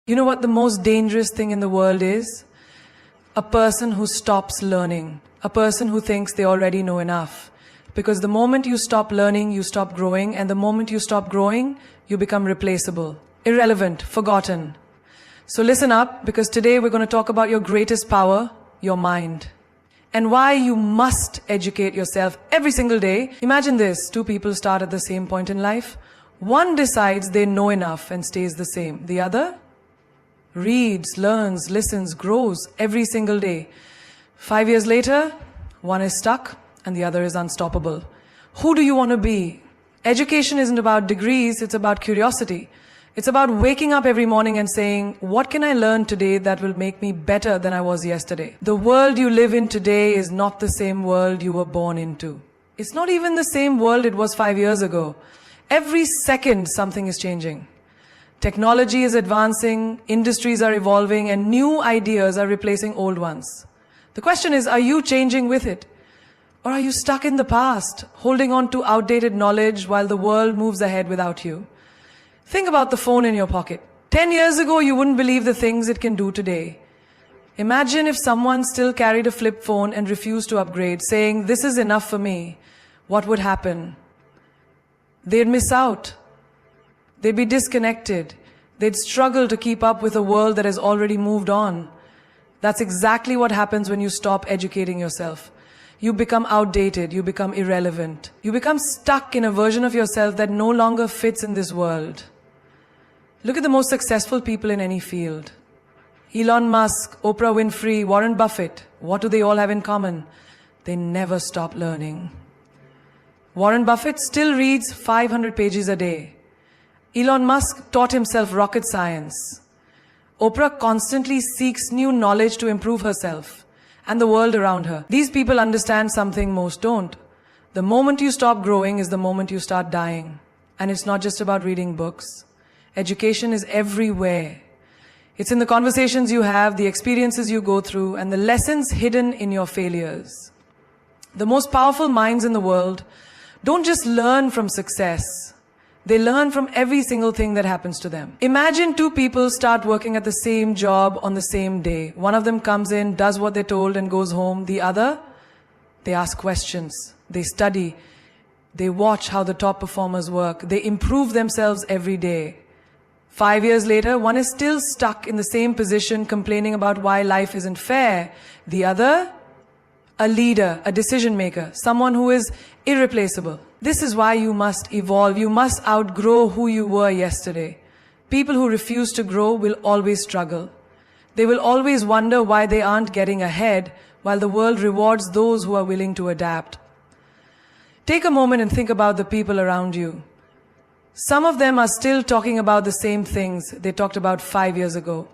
You know what the most dangerous thing in the world is? A person who stops learning. A person who thinks they already know enough. Because the moment you stop learning, you stop growing. And the moment you stop growing, you become replaceable, irrelevant, forgotten. So listen up, because today we're going to talk about your greatest power, your mind. And why you must educate yourself every single day. Imagine this, two people start at the same point in life. One decides they know enough and stays the same. The other reads, learns, listens, grows every single day. 5 years later, one is stuck and the other is unstoppable. Who do you want to be? Education isn't about degrees, it's about curiosity. It's about waking up every morning and saying, what can I learn today that will make me better than I was yesterday? The world you live in today is not the same world you were born into. It's not even the same world it was 5 years ago. Every second something is changing. Technology is advancing, industries are evolving, and new ideas are replacing old ones. The question is, are you changing with it? Or are you stuck in the past, holding on to outdated knowledge while the world moves ahead without you? Think about the phone in your pocket. 10 years ago, you wouldn't believe the things it can do today. Imagine if someone still carried a flip phone and refused to upgrade, saying, this is enough for me. What would happen? They'd miss out. They'd be disconnected. They'd struggle to keep up with a world that has already moved on. That's exactly what happens when you stop educating yourself. You become outdated, you become irrelevant. You become stuck in a version of yourself that no longer fits in this world. Look at the most successful people in any field. Elon Musk, Oprah Winfrey, Warren Buffett. What do they all have in common? They never stop learning. Warren Buffett still reads 500 pages a day. Elon Musk taught himself rocket science. Oprah constantly seeks new knowledge to improve herself and the world around her. These people understand something most don't. The moment you stop growing is the moment you start dying. And it's not just about reading books. Education is everywhere. It's in the conversations you have, the experiences you go through, and the lessons hidden in your failures. The most powerful minds in the world don't just learn from success. They learn from every single thing that happens to them. Imagine two people start working at the same job on the same day. One of them comes in, does what they're told and goes home. The other, they ask questions. They study. They watch how the top performers work. They improve themselves every day. 5 years later, one is still stuck in the same position, complaining about why life isn't fair. The other, a leader, a decision maker, someone who is irreplaceable. This is why you must evolve. You must outgrow who you were yesterday. People who refuse to grow will always struggle. They will always wonder why they aren't getting ahead, while the world rewards those who are willing to adapt. Take a moment and think about the people around you. Some of them are still talking about the same things they talked about 5 years ago.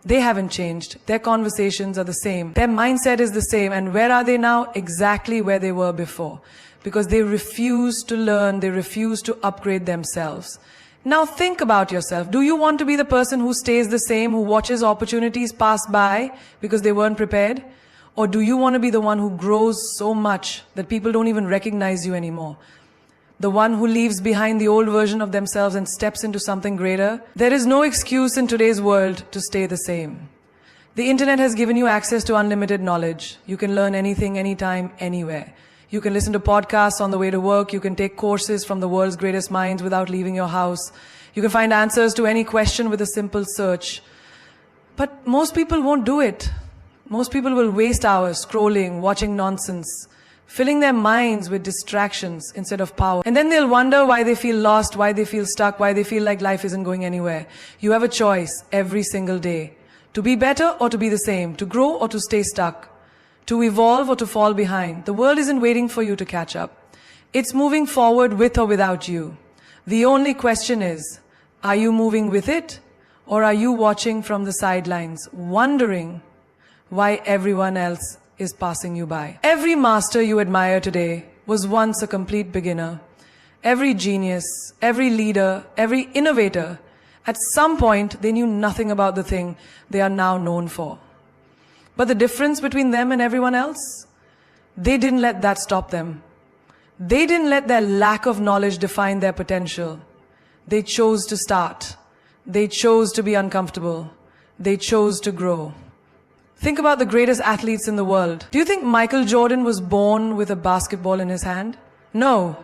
They haven't changed. Their conversations are the same. Their mindset is the same. And where are they now? Exactly where they were before. Because they refuse to learn, they refuse to upgrade themselves. Now think about yourself. Do you want to be the person who stays the same, who watches opportunities pass by because they weren't prepared? Or do you want to be the one who grows so much that people don't even recognize you anymore? The one who leaves behind the old version of themselves and steps into something greater? There is no excuse in today's world to stay the same. The internet has given you access to unlimited knowledge. You can learn anything, anytime, anywhere. You can listen to podcasts on the way to work. You can take courses from the world's greatest minds without leaving your house. You can find answers to any question with a simple search. But most people won't do it. Most people will waste hours scrolling, watching nonsense, filling their minds with distractions instead of power. And then they'll wonder why they feel lost, why they feel stuck, why they feel like life isn't going anywhere. You have a choice every single day to be better or to be the same, to grow or to stay stuck, to evolve or to fall behind. The world isn't waiting for you to catch up. It's moving forward with or without you. The only question is, are you moving with it, or are you watching from the sidelines, wondering why everyone else is passing you by? Every master you admire today was once a complete beginner. Every genius, every leader, every innovator, at some point they knew nothing about the thing they are now known for. But the difference between them and everyone else? They didn't let that stop them. They didn't let their lack of knowledge define their potential. They chose to start. They chose to be uncomfortable. They chose to grow. Think about the greatest athletes in the world. Do you think Michael Jordan was born with a basketball in his hand? No.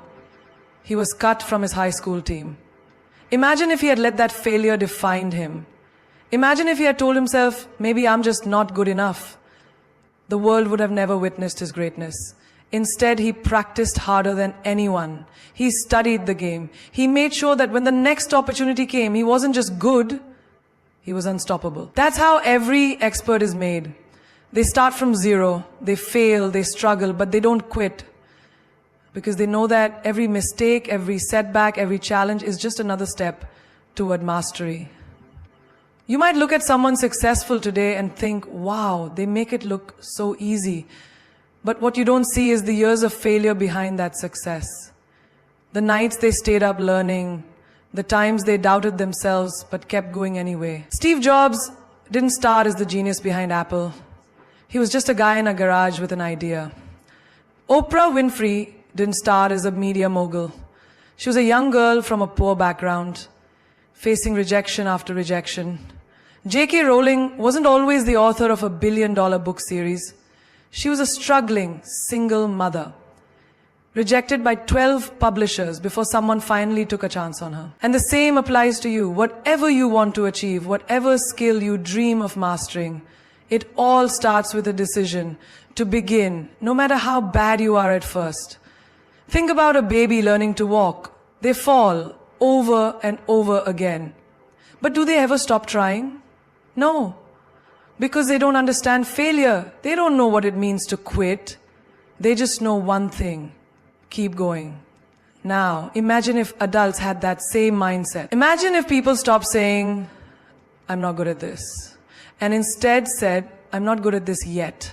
He was cut from his high school team. Imagine if he had let that failure define him. Imagine if he had told himself, maybe I'm just not good enough. The world would have never witnessed his greatness. Instead, he practiced harder than anyone. He studied the game. He made sure that when the next opportunity came, he wasn't just good, he was unstoppable. That's how every expert is made. They start from zero, they fail, they struggle, but they don't quit. Because they know that every mistake, every setback, every challenge is just another step toward mastery. You might look at someone successful today and think, wow, they make it look so easy. But what you don't see is the years of failure behind that success. The nights they stayed up learning, the times they doubted themselves but kept going anyway. Steve Jobs didn't start as the genius behind Apple. He was just a guy in a garage with an idea. Oprah Winfrey didn't start as a media mogul. She was a young girl from a poor background, facing rejection after rejection. J.K. Rowling wasn't always the author of a billion-dollar book series. She was a struggling single mother, rejected by 12 publishers before someone finally took a chance on her. And the same applies to you. Whatever you want to achieve, whatever skill you dream of mastering, it all starts with a decision to begin, no matter how bad you are at first. Think about a baby learning to walk. They fall over and over again. But do they ever stop trying? No. Because they don't understand failure. They don't know what it means to quit. They just know one thing: keep going. Now, imagine if adults had that same mindset. Imagine if people stopped saying, I'm not good at this, and instead said, I'm not good at this yet.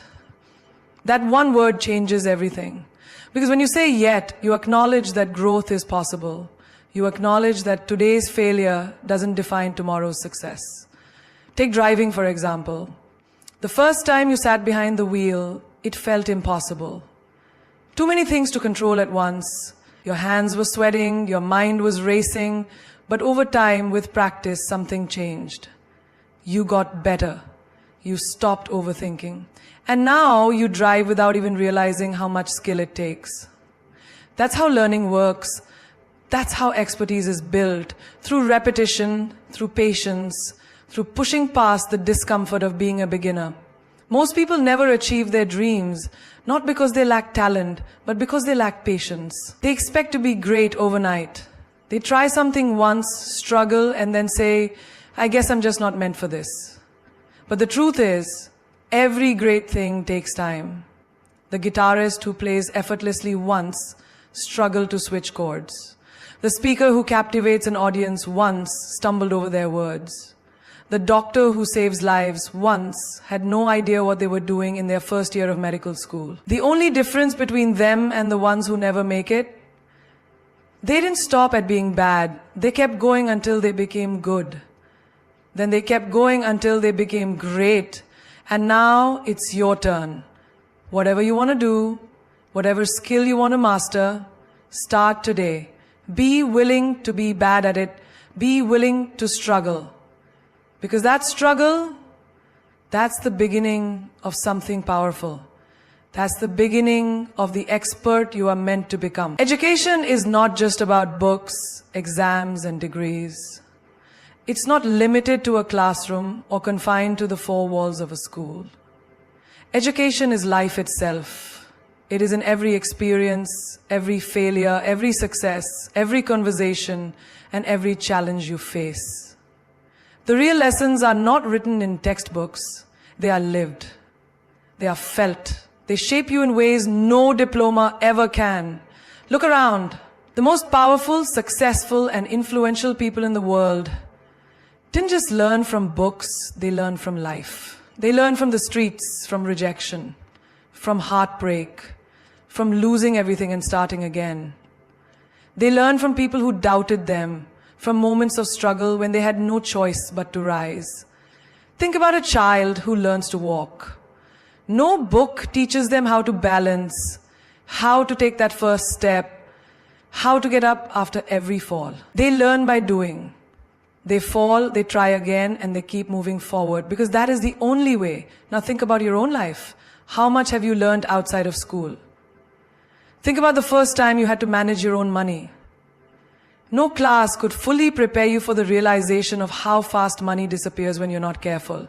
That one word changes everything. Because when you say yet, you acknowledge that growth is possible. You acknowledge that today's failure doesn't define tomorrow's success. Take driving, for example. The first time you sat behind the wheel, it felt impossible. Too many things to control at once. Your hands were sweating, your mind was racing, but over time, with practice, something changed. You got better. You stopped overthinking. And now you drive without even realizing how much skill it takes. That's how learning works. That's how expertise is built. Through repetition, through patience, through pushing past the discomfort of being a beginner. Most people never achieve their dreams, not because they lack talent, but because they lack patience. They expect to be great overnight. They try something once, struggle, and then say, I guess I'm just not meant for this. But the truth is, every great thing takes time. The guitarist who plays effortlessly once struggled to switch chords. The speaker who captivates an audience once stumbled over their words. The doctor who saves lives once had no idea what they were doing in their first year of medical school. The only difference between them and the ones who never make it, they didn't stop at being bad. They kept going until they became good. Then they kept going until they became great. And now it's your turn. Whatever you want to do, whatever skill you want to master, start today. Be willing to be bad at it. Be willing to struggle. Because that struggle, that's the beginning of something powerful. That's the beginning of the expert you are meant to become. Education is not just about books, exams, and degrees. It's not limited to a classroom or confined to the four walls of a school. Education is life itself. It is in every experience, every failure, every success, every conversation, and every challenge you face. The real lessons are not written in textbooks. They are lived. They are felt. They shape you in ways no diploma ever can. Look around. The most powerful, successful, and influential people in the world didn't just learn from books, they learned from life. They learned from the streets, from rejection, from heartbreak, from losing everything and starting again. They learned from people who doubted them, from moments of struggle when they had no choice but to rise. Think about a child who learns to walk. No book teaches them how to balance, how to take that first step, how to get up after every fall. They learn by doing. They fall, they try again, and they keep moving forward because that is the only way. Now think about your own life. How much have you learned outside of school? Think about the first time you had to manage your own money. No class could fully prepare you for the realization of how fast money disappears when you're not careful.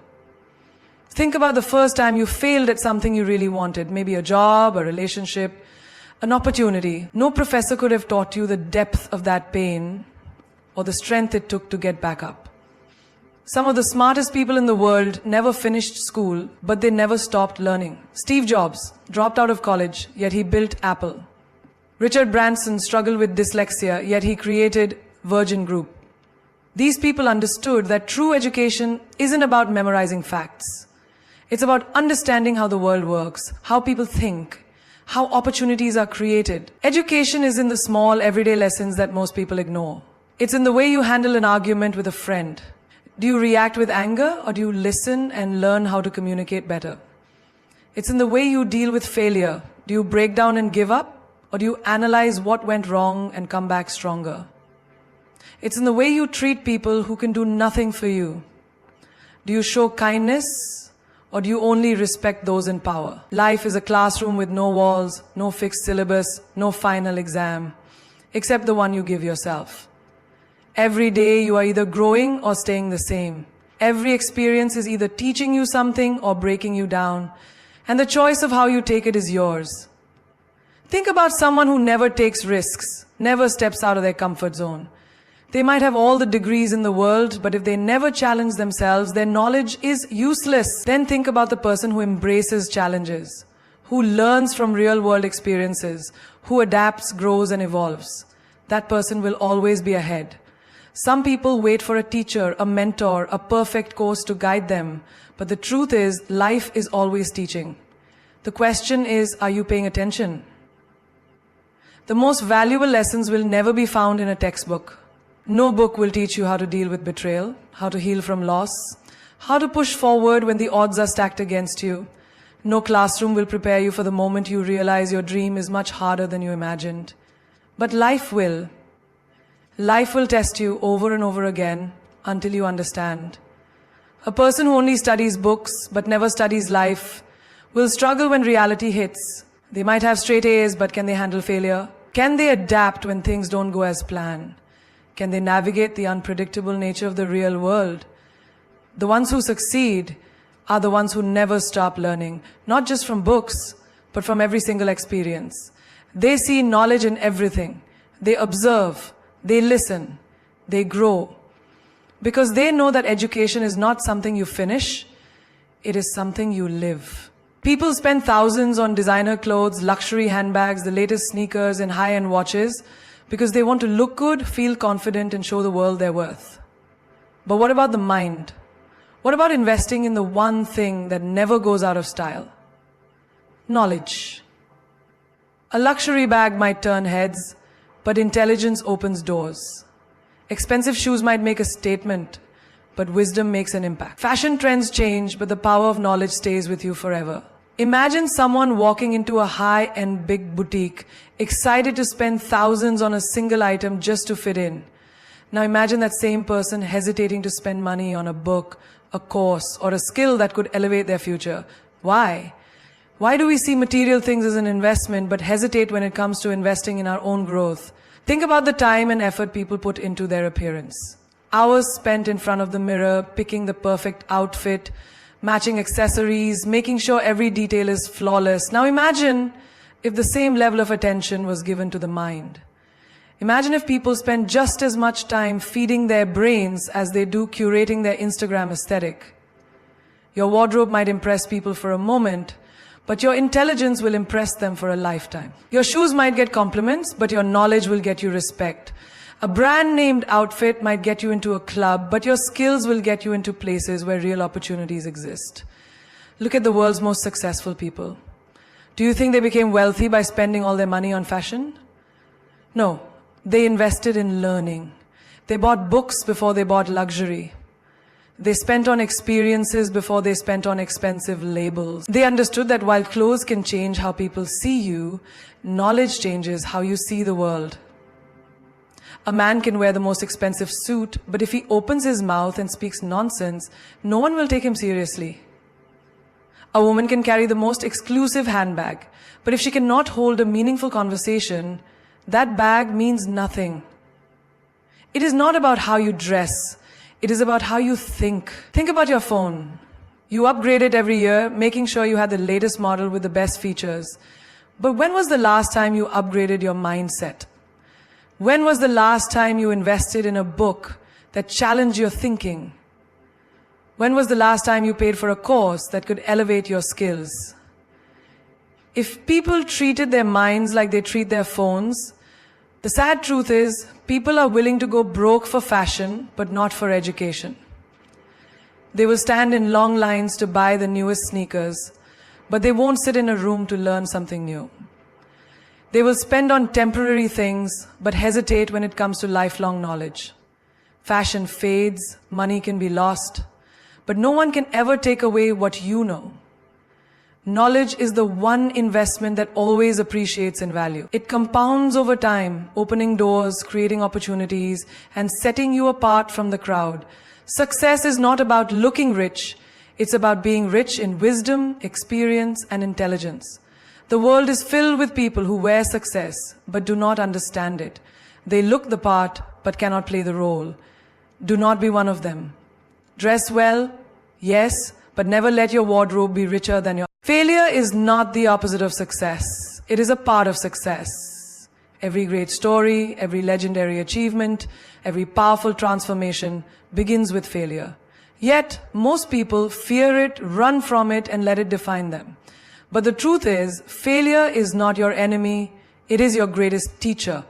Think about the first time you failed at something you really wanted, maybe a job, a relationship, an opportunity. No professor could have taught you the depth of that pain or the strength it took to get back up. Some of the smartest people in the world never finished school, but they never stopped learning. Steve Jobs dropped out of college, yet he built Apple. Richard Branson struggled with dyslexia, yet he created Virgin Group. These people understood that true education isn't about memorizing facts. It's about understanding how the world works, how people think, how opportunities are created. Education is in the small, everyday lessons that most people ignore. It's in the way you handle an argument with a friend. Do you react with anger, or do you listen and learn how to communicate better? It's in the way you deal with failure. Do you break down and give up, or do you analyze what went wrong and come back stronger? It's in the way you treat people who can do nothing for you. Do you show kindness, or do you only respect those in power? Life is a classroom with no walls, no fixed syllabus, no final exam, except the one you give yourself. Every day you are either growing or staying the same. Every experience is either teaching you something or breaking you down, and the choice of how you take it is yours. Think about someone who never takes risks, never steps out of their comfort zone. They might have all the degrees in the world, but if they never challenge themselves, their knowledge is useless. Then think about the person who embraces challenges, who learns from real-world experiences, who adapts, grows, and evolves. That person will always be ahead. Some people wait for a teacher, a mentor, a perfect course to guide them. But the truth is, life is always teaching. The question is, are you paying attention? The most valuable lessons will never be found in a textbook. No book will teach you how to deal with betrayal, how to heal from loss, how to push forward when the odds are stacked against you. No classroom will prepare you for the moment you realize your dream is much harder than you imagined. But life will. Life will test you over and over again until you understand. A person who only studies books but never studies life will struggle when reality hits. They might have straight A's, but can they handle failure? Can they adapt when things don't go as planned? Can they navigate the unpredictable nature of the real world? The ones who succeed are the ones who never stop learning, not just from books, but from every single experience. They see knowledge in everything. They observe. They listen, they grow, because they know that education is not something you finish, it is something you live. People spend thousands on designer clothes, luxury handbags, the latest sneakers, and high-end watches because they want to look good, feel confident, and show the world their worth. But what about the mind? What about investing in the one thing that never goes out of style? Knowledge. A luxury bag might turn heads, but intelligence opens doors. Expensive shoes might make a statement, but wisdom makes an impact. Fashion trends change, but the power of knowledge stays with you forever. Imagine someone walking into a high-end big boutique, excited to spend thousands on a single item just to fit in. Now imagine that same person hesitating to spend money on a book, a course, or a skill that could elevate their future. Why? Why do we see material things as an investment but hesitate when it comes to investing in our own growth? Think about the time and effort people put into their appearance. Hours spent in front of the mirror, picking the perfect outfit, matching accessories, making sure every detail is flawless. Now imagine if the same level of attention was given to the mind. Imagine if people spend just as much time feeding their brains as they do curating their Instagram aesthetic. Your wardrobe might impress people for a moment, but your intelligence will impress them for a lifetime. Your shoes might get compliments, but your knowledge will get you respect. A brand-named outfit might get you into a club, but your skills will get you into places where real opportunities exist. Look at the world's most successful people. Do you think they became wealthy by spending all their money on fashion? No, they invested in learning. They bought books before they bought luxury. They spent on experiences before they spent on expensive labels. They understood that while clothes can change how people see you, knowledge changes how you see the world. A man can wear the most expensive suit, but if he opens his mouth and speaks nonsense, no one will take him seriously. A woman can carry the most exclusive handbag, but if she cannot hold a meaningful conversation, that bag means nothing. It is not about how you dress, it is about how you think. Think about your phone. You upgrade it every year, making sure you have the latest model with the best features. But when was the last time you upgraded your mindset? When was the last time you invested in a book that challenged your thinking? When was the last time you paid for a course that could elevate your skills? If people treated their minds like they treat their phones, the sad truth is people are willing to go broke for fashion, but not for education. They will stand in long lines to buy the newest sneakers, but they won't sit in a room to learn something new. They will spend on temporary things, but hesitate when it comes to lifelong knowledge. Fashion fades, money can be lost, but no one can ever take away what you know. Knowledge is the one investment that always appreciates in value. It compounds over time, opening doors, creating opportunities, and setting you apart from the crowd. Success is not about looking rich, it's about being rich in wisdom, experience, and intelligence. The world is filled with people who wear success, but do not understand it. They look the part, but cannot play the role. Do not be one of them. Dress well, yes, but never let your wardrobe be richer than your... Failure is not the opposite of success. It is a part of success. Every great story, every legendary achievement, every powerful transformation begins with failure. Yet, most people fear it, run from it, and let it define them. But the truth is, failure is not your enemy, it is your greatest teacher.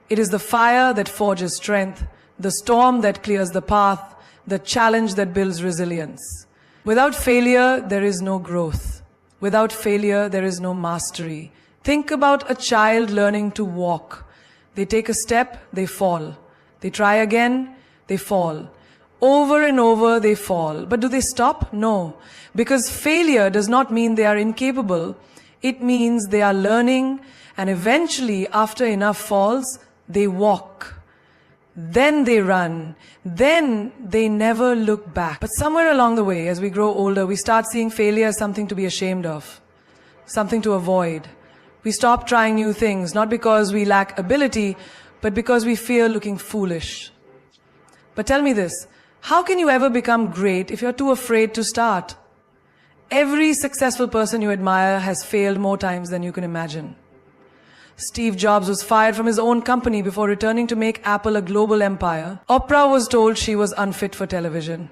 It is the fire that forges strength, the storm that clears the path, the challenge that builds resilience. Without failure, there is no growth. Without failure, there is no mastery. Think about a child learning to walk. They take a step, they fall. They try again, they fall. Over and over they fall. But do they stop? No. Because failure does not mean they are incapable. It means they are learning, and eventually, after enough falls, they walk. Then they run. Then they never look back. But somewhere along the way, as we grow older, we start seeing failure as something to be ashamed of, something to avoid. We stop trying new things, not because we lack ability, but because we fear looking foolish. But tell me this, how can you ever become great if you're too afraid to start? Every successful person you admire has failed more times than you can imagine. Steve Jobs was fired from his own company before returning to make Apple a global empire. Oprah was told she was unfit for television.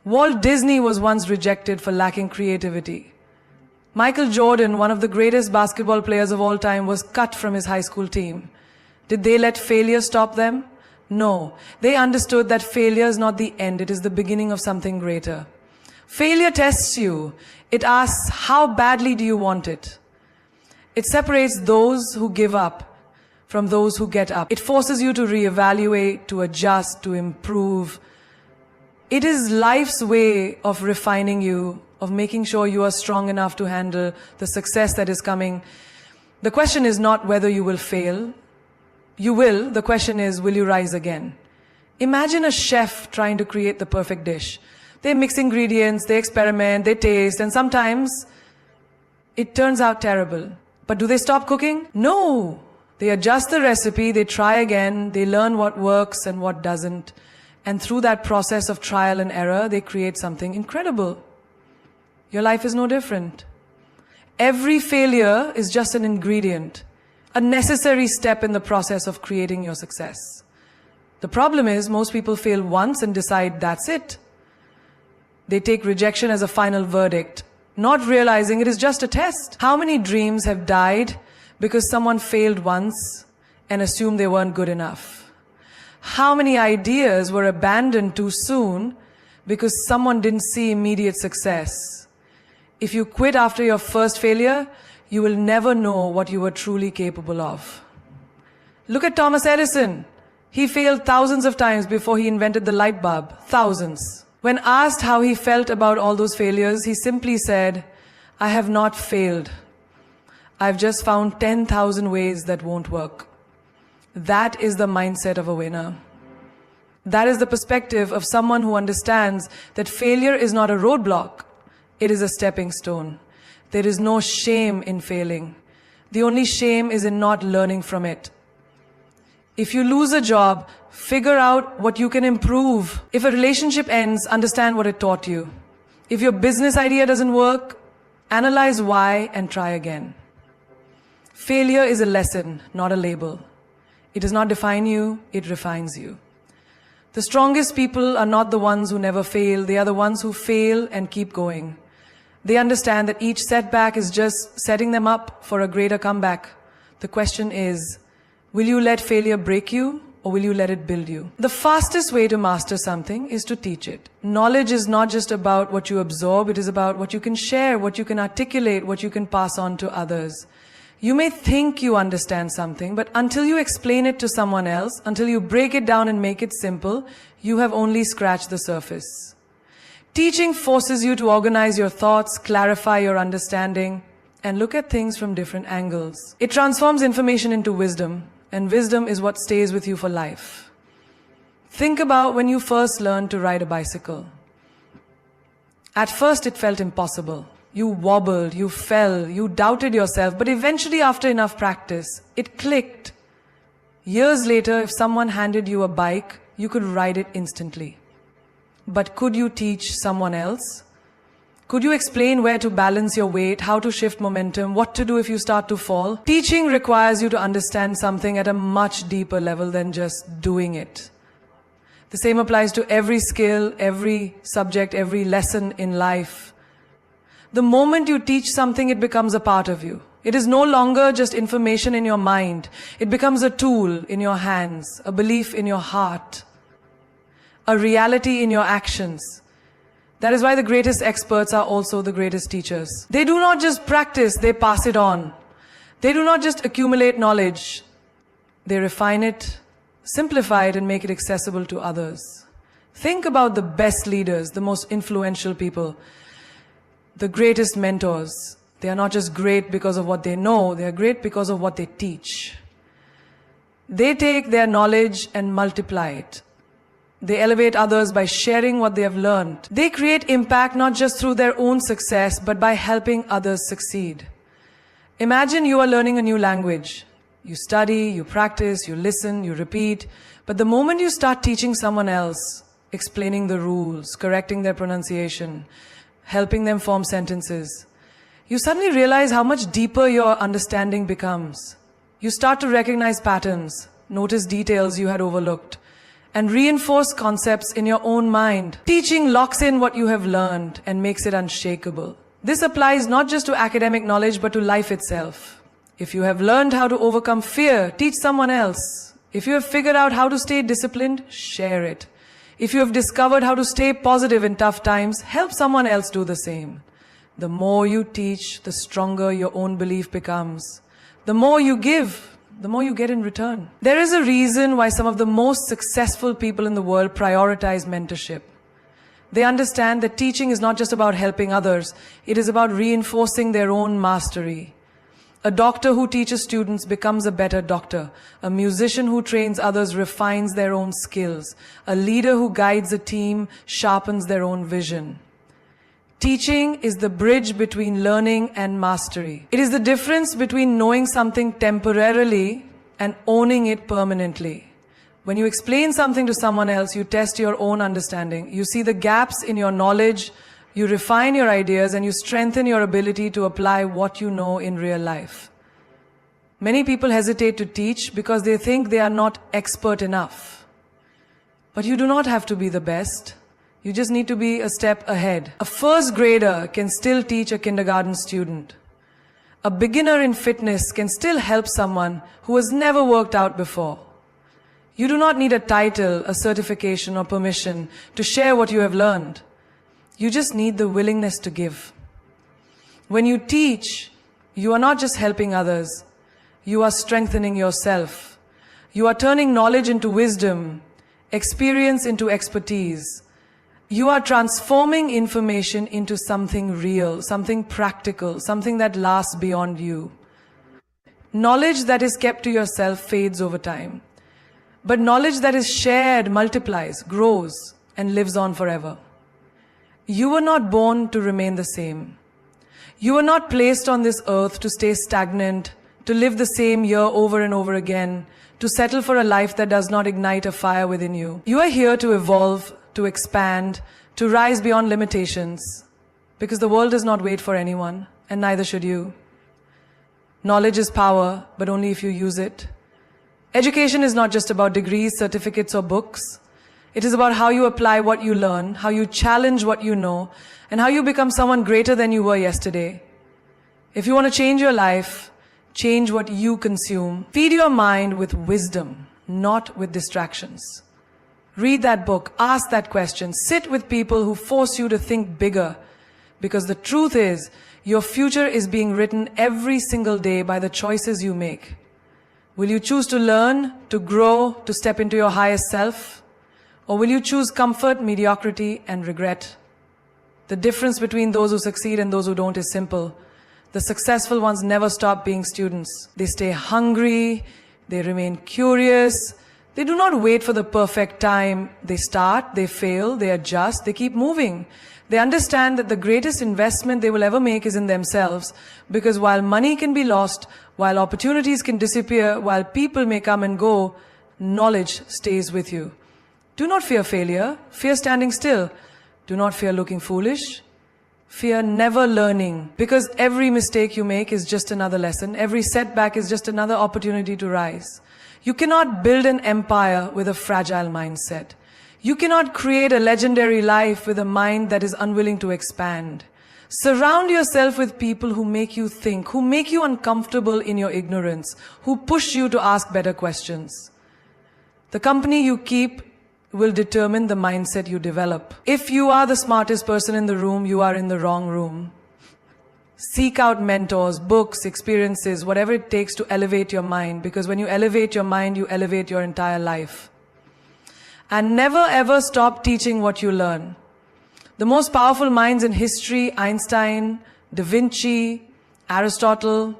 Walt Disney was once rejected for lacking creativity. Michael Jordan, one of the greatest basketball players of all time, was cut from his high school team. Did they let failure stop them? No. They understood that failure is not the end, it is the beginning of something greater. Failure tests you. It asks, how badly do you want it? It separates those who give up from those who get up. It forces you to reevaluate, to adjust, to improve. It is life's way of refining you, of making sure you are strong enough to handle the success that is coming. The question is not whether you will fail. You will. The question is, will you rise again? Imagine a chef trying to create the perfect dish. They mix ingredients, they experiment, they taste, and sometimes it turns out terrible. But do they stop cooking? No. They adjust the recipe, they try again, they learn what works and what doesn't. And through that process of trial and error, they create something incredible. Your life is no different. Every failure is just an ingredient, a necessary step in the process of creating your success. The problem is, most people fail once and decide that's it. They take rejection as a final verdict, not realizing it is just a test. How many dreams have died because someone failed once and assumed they weren't good enough? How many ideas were abandoned too soon because someone didn't see immediate success? If you quit after your first failure, you will never know what you were truly capable of. Look at Thomas Edison. He failed thousands of times before he invented the light bulb. Thousands. When asked how he felt about all those failures, he simply said, I have not failed. I've just found 10,000 ways that won't work. That is the mindset of a winner. That is the perspective of someone who understands that failure is not a roadblock. It is a stepping stone. There is no shame in failing. The only shame is in not learning from it. If you lose a job, figure out what you can improve. If a relationship ends, understand what it taught you. If your business idea doesn't work, analyze why and try again. Failure is a lesson, not a label. It does not define you, it refines you. The strongest people are not the ones who never fail, they are the ones who fail and keep going. They understand that each setback is just setting them up for a greater comeback. The question is, will you let failure break you or will you let it build you? The fastest way to master something is to teach it. Knowledge is not just about what you absorb, it is about what you can share, what you can articulate, what you can pass on to others. You may think you understand something, but until you explain it to someone else, until you break it down and make it simple, you have only scratched the surface. Teaching forces you to organize your thoughts, clarify your understanding, and look at things from different angles. It transforms information into wisdom, and wisdom is what stays with you for life. Think about when you first learned to ride a bicycle. At first it felt impossible. You wobbled, you fell, you doubted yourself, but eventually after enough practice, it clicked. Years later, if someone handed you a bike, you could ride it instantly. But could you teach someone else? Could you explain where to balance your weight, how to shift momentum, what to do if you start to fall? Teaching requires you to understand something at a much deeper level than just doing it. The same applies to every skill, every subject, every lesson in life. The moment you teach something, it becomes a part of you. It is no longer just information in your mind. It becomes a tool in your hands, a belief in your heart, a reality in your actions. That is why the greatest experts are also the greatest teachers. They do not just practice, they pass it on. They do not just accumulate knowledge. They refine it, simplify it, and make it accessible to others. Think about the best leaders, the most influential people, the greatest mentors. They are not just great because of what they know, they are great because of what they teach. They take their knowledge and multiply it. They elevate others by sharing what they have learned. They create impact not just through their own success, but by helping others succeed. Imagine you are learning a new language. You study, you practice, you listen, you repeat. But the moment you start teaching someone else, explaining the rules, correcting their pronunciation, helping them form sentences, you suddenly realize how much deeper your understanding becomes. You start to recognize patterns, notice details you had overlooked, and reinforce concepts in your own mind. Teaching locks in what you have learned and makes it unshakable. This applies not just to academic knowledge, but to life itself. If you have learned how to overcome fear, teach someone else. If you have figured out how to stay disciplined, share it. If you have discovered how to stay positive in tough times, help someone else do the same. The more you teach, the stronger your own belief becomes. The more you give, the more you get in return. There is a reason why some of the most successful people in the world prioritize mentorship. They understand that teaching is not just about helping others, it is about reinforcing their own mastery. A doctor who teaches students becomes a better doctor. A musician who trains others refines their own skills. A leader who guides a team sharpens their own vision. Teaching is the bridge between learning and mastery. It is the difference between knowing something temporarily and owning it permanently. When you explain something to someone else, you test your own understanding. You see the gaps in your knowledge, you refine your ideas, and you strengthen your ability to apply what you know in real life. Many people hesitate to teach because they think they are not expert enough. But you do not have to be the best. You just need to be a step ahead. A first grader can still teach a kindergarten student. A beginner in fitness can still help someone who has never worked out before. You do not need a title, a certification, or permission to share what you have learned. You just need the willingness to give. When you teach, you are not just helping others. You are strengthening yourself. You are turning knowledge into wisdom, experience into expertise. You are transforming information into something real, something practical, something that lasts beyond you. Knowledge that is kept to yourself fades over time. But knowledge that is shared multiplies, grows, and lives on forever. You were not born to remain the same. You were not placed on this earth to stay stagnant, to live the same year over and over again, to settle for a life that does not ignite a fire within you. You are here to evolve, to expand, to rise beyond limitations, because the world does not wait for anyone, and neither should you. Knowledge is power, but only if you use it. Education is not just about degrees, certificates, or books. It is about how you apply what you learn, how you challenge what you know, and how you become someone greater than you were yesterday. If you want to change your life, change what you consume. Feed your mind with wisdom, not with distractions. Read that book, ask that question, sit with people who force you to think bigger. Because the truth is, your future is being written every single day by the choices you make. Will you choose to learn, to grow, to step into your highest self? Or will you choose comfort, mediocrity, and regret? The difference between those who succeed and those who don't is simple. The successful ones never stop being students. They stay hungry, they remain curious, they do not wait for the perfect time. They start, they fail, they adjust, they keep moving. They understand that the greatest investment they will ever make is in themselves, because while money can be lost, while opportunities can disappear, while people may come and go, knowledge stays with you. Do not fear failure, fear standing still. Do not fear looking foolish. Fear never learning, because every mistake you make is just another lesson. Every setback is just another opportunity to rise. You cannot build an empire with a fragile mindset. You cannot create a legendary life with a mind that is unwilling to expand. Surround yourself with people who make you think, who make you uncomfortable in your ignorance, who push you to ask better questions. The company you keep will determine the mindset you develop. If you are the smartest person in the room, you are in the wrong room. Seek out mentors, books, experiences, whatever it takes to elevate your mind, because when you elevate your mind, you elevate your entire life. And never ever stop teaching what you learn. The most powerful minds in history, Einstein, Da Vinci, Aristotle,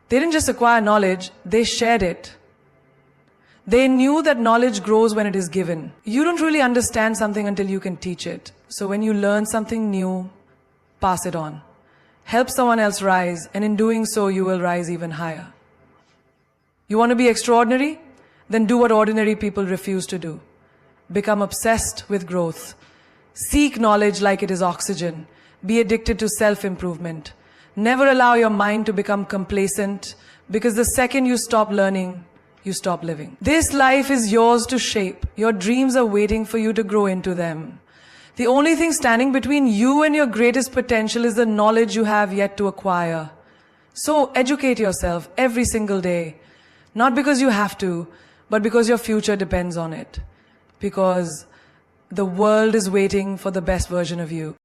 they didn't just acquire knowledge, they shared it. They knew that knowledge grows when it is given. You don't really understand something until you can teach it. So when you learn something new, pass it on. Help someone else rise, and in doing so, you will rise even higher. You want to be extraordinary? Then do what ordinary people refuse to do. Become obsessed with growth. Seek knowledge like it is oxygen. Be addicted to self-improvement. Never allow your mind to become complacent, because the second you stop learning, you stop living. This life is yours to shape. Your dreams are waiting for you to grow into them. The only thing standing between you and your greatest potential is the knowledge you have yet to acquire. So educate yourself every single day. Not because you have to, but because your future depends on it. Because the world is waiting for the best version of you.